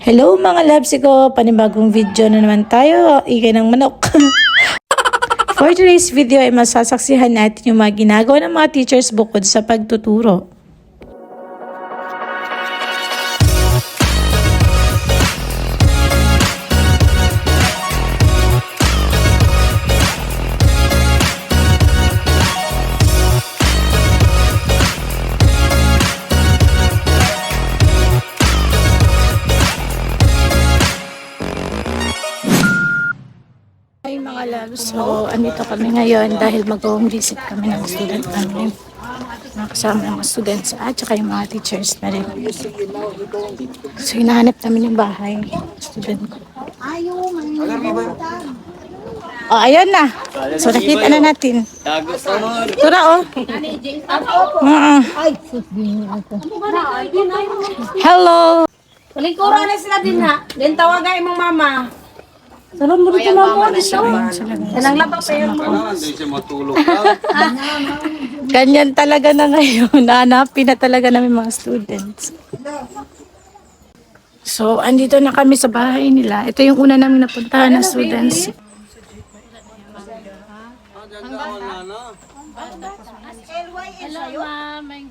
Hello mga labs ko, panibagong video na naman tayo, ikay ng manok. For today's video ay masasaksihan natin yung mga ginagawa ng mga teachers bukod sa pagtuturo. Ay mga loves, so andito kami ngayon dahil mag-home visit kami ng student namin. Mga kasama ng mga students at saka yung mga teachers na rin. So hinahanap namin yung bahay ng student ko. Oh, ayun na. So nakita na natin. Tura oh. Hello. Lingkuran na sila din ha. Din tawagay mong mama. Sarap mo dito mama. Kanang labang pa yung mama. Ganyan talaga na ngayon. Hanapin na talaga namin mga students. So, andito na kami sa bahay nila. Ito yung una namin napuntahan na students. Hello, ma'am.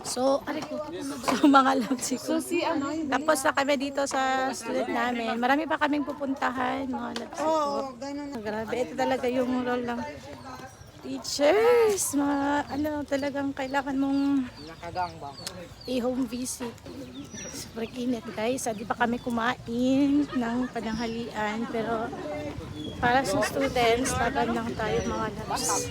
So, mga labsi ko. Tapos na kami dito sa student namin. Marami pa kaming pupuntahan, mga labsi ko. Grabe, ito talaga yung role ng teachers. Mga, talagang kailangan mong i-home visit. Super init, guys. Di pa kami kumain ng pananghalian. Pero, para sa students, laban lang tayo, mga labs.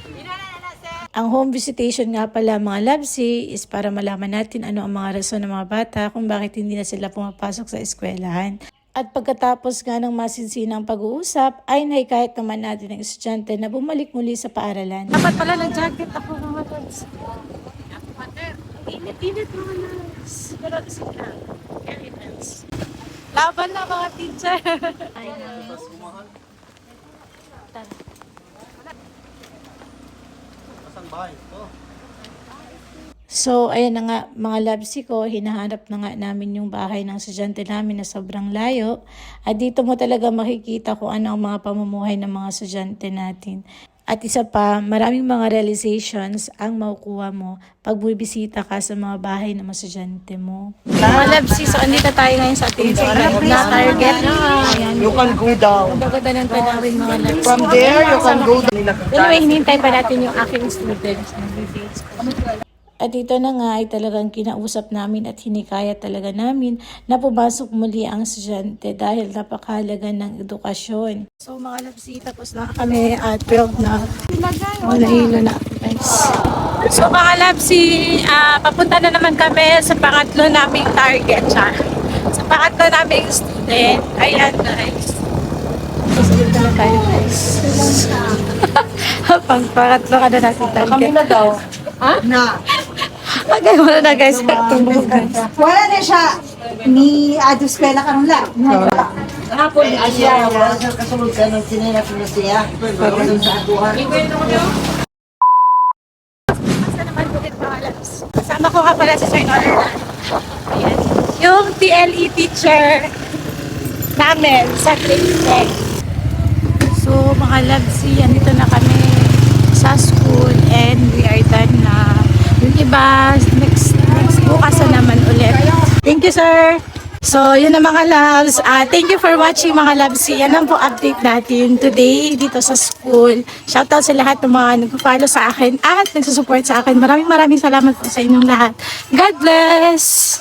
Ang home visitation nga pala mga labsi is para malaman natin ano ang mga rason ng mga bata kung bakit hindi na sila pumapasok sa eskwelahan. At pagkatapos nga ng masinsinang pag-uusap, ay nahikayat naman natin ang estudyante na bumalik muli sa paaralan. Dapat pala nag-jacket ako mga labs. Init-init mga labs. Pero sila, very nice. Laban na mga teacher. Ay, tara. So, ayan na nga mga labsi ko, hinahanap na nga namin yung bahay ng estudyante namin na sobrang layo. At dito mo talaga makikita kung ano ang mga pamumuhay ng mga estudyante natin. At isa pa, maraming mga realizations ang makukuha mo pag bumibisita ka sa mga bahay ng mga estudyante mo. Mga labsi, so andito tayo ngayon sa ating na target. Ayan. You can go down. Ang gaganda ng tanawin mga labsi. From there, you can go down. Anyway, hinintay pa natin yung aking students. At ito na nga ay talagang kinausap namin at hinikaya talaga namin na pumasok muli ang estudyante dahil napakahalaga ng edukasyon. So mga labsi, tapos na kami at 12 na. Nahilo na guys. So mga labsi, papunta na naman kami sa pangatlo naming target siya. Sa pangatlo naming student. Ayan guys. Dito na tayo guys. Pangatlo ka na natin target. Kami na daw. Ha? Na. Okay, wala na guys. Wala na siya. Ni Aduskwela ka nung lang. Hapon Ay, siya. Wala siya kasunod ka ng sinila ko na siya. Pagkaroon sa abuhan. Basta naman ulit mga labs. Kasama ko nga pala si Sir Norman. Ayan. Yung TLE teacher namin sa grade 10. So mga labs, andito na kami sa school and we are done na. Yung iba, next bukas na naman ulit. Thank you, sir. So, yun na mga loves. Thank you for watching mga loves. Yan ang po update natin today dito sa school. Shoutout sa lahat ng mga nag-follow sa akin at nagsusupport sa akin. Maraming salamat po sa inyong lahat. God bless!